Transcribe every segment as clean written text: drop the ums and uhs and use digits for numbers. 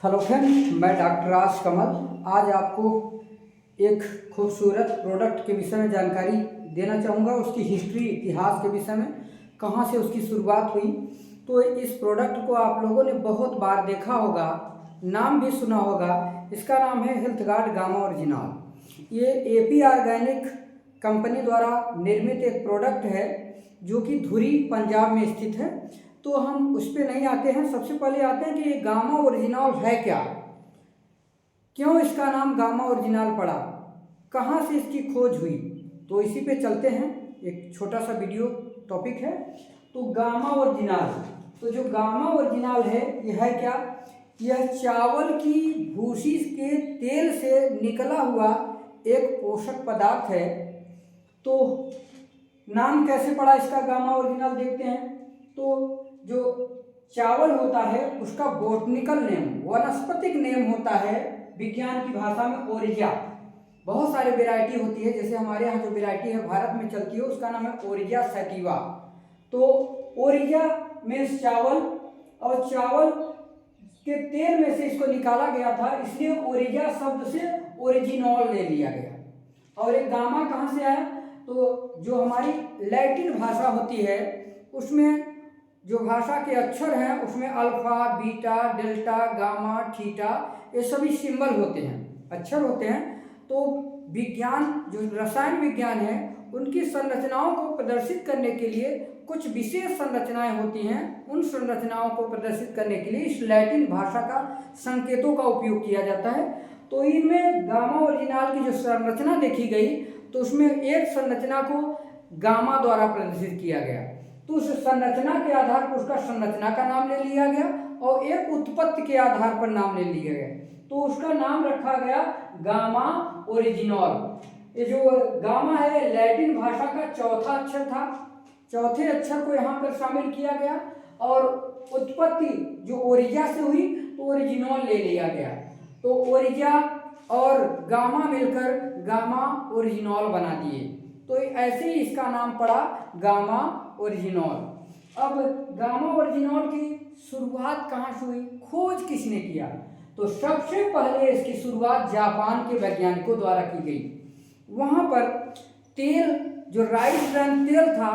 Hello friend, मैं doctor Raj Kamal आज आपको एक खूबसूरत प्रोडक्ट के विषय में जानकारी देना चाहूँगा। उसकी हिस्ट्री, इतिहास के विषय में, कहाँ से उसकी शुरुआत हुई। तो इस प्रोडक्ट को आप लोगों ने बहुत बार देखा होगा, नाम भी सुना होगा। इसका नाम है हेल्थ गार्ड गामा ओरिजिनल। ये एपी ऑर्गेनिक कंपनी द्वारा निर्मित एक प्रोडक्ट है जो कि धुरी पंजाब में स्थित है। तो हम उस पर नहीं आते हैं, सबसे पहले आते हैं कि ये गामा ओरिजिनल है क्या, क्यों इसका नाम गामा ओरिजिनल पड़ा, कहाँ से इसकी खोज हुई। तो इसी पे चलते हैं। एक छोटा सा वीडियो टॉपिक है। तो गामा ओरिजिनल, तो जो गामा ओरिजिनल है यह है क्या, यह चावल की भूसी के तेल से निकला हुआ एक पोषक पदार्थ है। तो नाम कैसे पड़ा इसका गामा ओरिजिनल देखते हैं। तो जो चावल होता है उसका बोटनिकल नेम, वनस्पतिक नेम होता है विज्ञान की भाषा में ओरिजा। बहुत सारे वैरायटी होती है, जैसे हमारे यहाँ जो वैरायटी है भारत में चलती है उसका नाम है ओरिजा सैटिवा। तो ओरिजा मीन्स चावल, और चावल के तेल में से इसको निकाला गया था, इसलिए ओरिजा शब्द से ओरिजिनल ले लिया गया। और एक गामा कहाँ से आया, तो जो हमारी लैटिन भाषा होती है उसमें जो भाषा के अक्षर हैं उसमें alpha, beta, delta, gamma, theta ये सभी सिंबल होते हैं, अक्षर होते हैं। तो विज्ञान, जो रसायन विज्ञान है, उनकी संरचनाओं को प्रदर्शित करने के लिए कुछ विशेष संरचनाएं होती हैं। उन संरचनाओं को प्रदर्शित करने के लिए इस लैटिन भाषा का संकेतों का उपयोग किया जाता है। तो इनमें गामा ओरिजिनल की जो संरचना देखी गई तो उसमें एक संरचना को गामा द्वारा प्रदर्शित किया गया। तो उस संरचना के आधार पर उसका संरचना का नाम ले लिया गया और एक उत्पत्ति के आधार पर नाम ले लिया गया, तो उसका नाम रखा गया गामा ओरिजिनल। ये जो गामा है लैटिन भाषा का चौथा अक्षर था, चौथे अक्षर को यहाँ पर शामिल किया गया और उत्पत्ति जो ओरिजा से हुई तो ओरिजिनल ले लिया गया। तो ओरिजा और गामा मिलकर गामा ओरिजिनल बना दिए, तो ऐसे ही इसका नाम पड़ा गामा ओरिजिनल। अब गामा ओरिजिनल की शुरुआत कहाँ से हुई, खोज किसने किया, तो सबसे पहले इसकी शुरुआत जापान के वैज्ञानिकों द्वारा की गई। वहाँ पर तेल, जो राइस ब्रांड तेल था,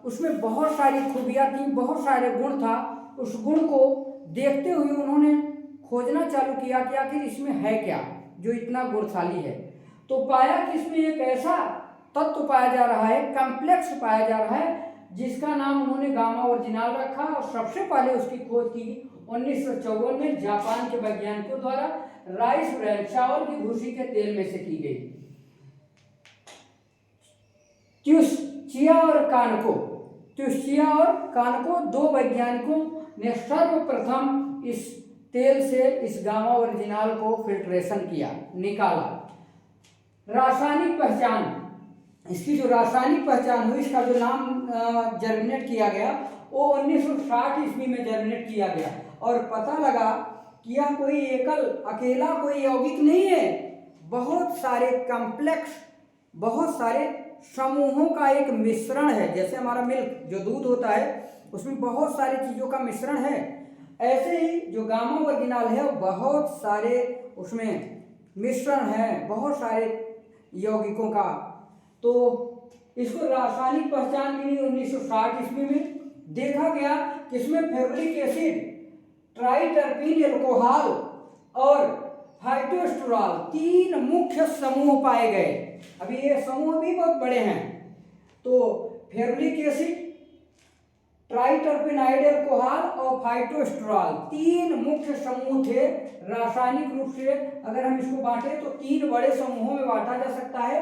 उसमें बहुत सारी खूबियाँ थी, बहुत सारे गुण था। उस गुण को देखते हुए उन्होंने खोजना चालू किया कि आखिर इसमें है क्या जो इतना गुणशाली है। तो पाया कि इसमें एक ऐसा तत्व पाया जा रहा है, कॉम्प्लेक्स पाया जा रहा है, जिसका नाम उन्होंने गामा ओरिजिनल रखा। और सबसे पहले उसकी खोज की 1954 में जापान के वैज्ञानिकों द्वारा राइस ब्रैन, चावल की भूसी के तेल में से की गई। त्सुचिया और कानको दो वैज्ञानिकों ने सर्वप्रथम इस तेल से इस गामा ओरिजिनल को फिल्ट्रेशन किया, निकाला। रासायनिक पहचान, इसकी जो रासायनिक पहचान हुई, इसका जो नाम जर्मिनेट किया गया वो 1960 ईस्वी में जर्मिनेट किया गया और पता लगा कि यह कोई एकल अकेला कोई यौगिक नहीं है, बहुत सारे कॉम्प्लेक्स, बहुत सारे समूहों का एक मिश्रण है। जैसे हमारा मिल्क, जो दूध होता है, उसमें बहुत सारी चीज़ों का मिश्रण है, ऐसे ही जो गामा ओरिजिनल है वो बहुत सारे उसमें मिश्रण है, बहुत सारे यौगिकों का। तो इसको रासायनिक पहचान मिली 1960 ईस्वी में। देखा गया कि इसमें फेरुलिक एसिड, ट्राइटरपीन एल्कोहल और फाइटोस्टेरॉल, तीन मुख्य समूह पाए गए। अभी ये समूह भी बहुत बड़े हैं। तो फेरुलिक एसिड, ट्राइटरपीनाइड एल्कोहल और फाइटोस्टेरॉल, तीन मुख्य समूह थे। रासायनिक रूप से अगर हम इसको बांटे तो तीन बड़े समूहों में बांटा जा सकता है।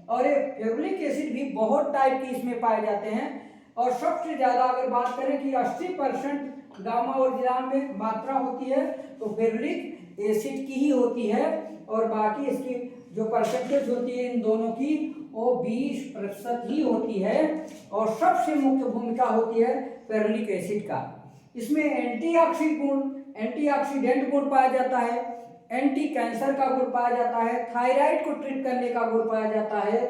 और ये फेरुलिक एसिड भी बहुत टाइप के इसमें पाए जाते हैं। और सबसे ज़्यादा अगर बात करें कि 80% गामा ओरिजिनल में मात्रा होती है तो फेरुलिक एसिड की ही होती है, और बाकी इसकी जो परसेंटेज होती है इन दोनों की वो 20% ही होती है। और सबसे मुख्य भूमिका होती है फेरुलिक एसिड का। इसमें एंटीऑक्सीडेंट गुण पाया जाता है, एंटी कैंसर का गुण पाया जाता है, थायराइड को ट्रीट करने का गुण पाया जाता है,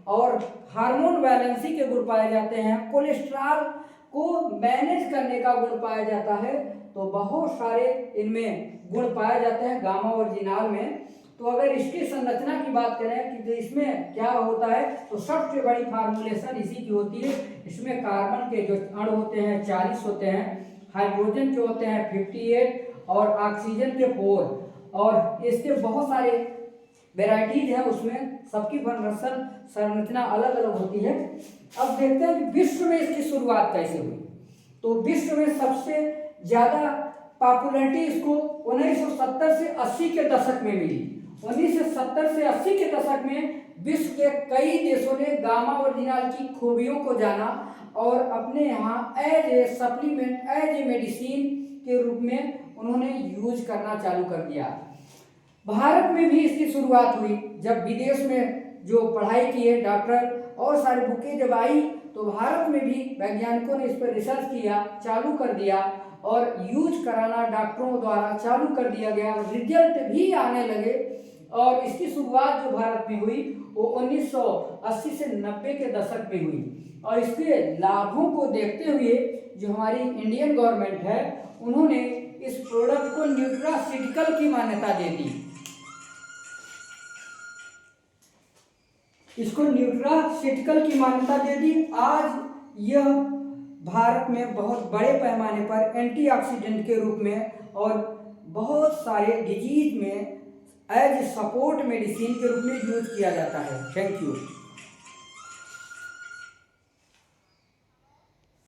और हार्मोन बैलेंसिंग के गुण पाए जाते हैं, कोलेस्ट्रॉल को मैनेज करने का गुण पाया जाता है। तो बहुत सारे इनमें गुण पाए जाते हैं गामा ओरिजिनल में। तो अगर इसकी संरचना की बात करें कि तो इसमें क्या होता है, तो सबसे बड़ी फार्मूलेशन इसी की होती है। इसमें कार्बन के जो अणु होते हैं 40 होते हैं, हाइड्रोजन के होते हैं 58 और ऑक्सीजन के 4, और इसके बहुत सारे वेराइटीज है, उसमें सबकी संरचना अलग अलग होती है। अब देखते हैं कि विश्व में इसकी शुरुआत कैसे हुई। तो विश्व में सबसे ज्यादा पॉपुलैरिटी इसको 1970 से 80 के दशक में मिली। 1970 से 80 के दशक में विश्व के कई देशों ने गामा ओरिजिनल की खूबियों को जाना और अपने यहाँ as a supplement, as a medicine के रूप में उन्होंने यूज करना चालू कर दिया। भारत में भी इसकी शुरुआत हुई। जब विदेश में जो पढ़ाई की है डॉक्टर और सारी बुकें जब आई, तो भारत में भी वैज्ञानिकों ने इस पर रिसर्च किया, चालू कर दिया और यूज कराना डॉक्टरों द्वारा चालू कर दिया गया। रिजल्ट भी आने लगे और इसकी शुरुआत जो भारत में हुई वो 1980 से 90 के दशक में हुई। और इसके लाभों को देखते हुए जो हमारी इंडियन गवर्नमेंट है, उन्होंने इस प्रोडक्ट को न्यूट्रास्यूटिकल की मान्यता दे दी। इसको न्यूट्रास्यूटिकल की मान्यता दे दी। आज यह भारत में बहुत बड़े पैमाने पर एंटीऑक्सीडेंट के रूप में और बहुत सारे डिजीज में एज सपोर्ट मेडिसिन के रूप में यूज किया जाता है। Thank you.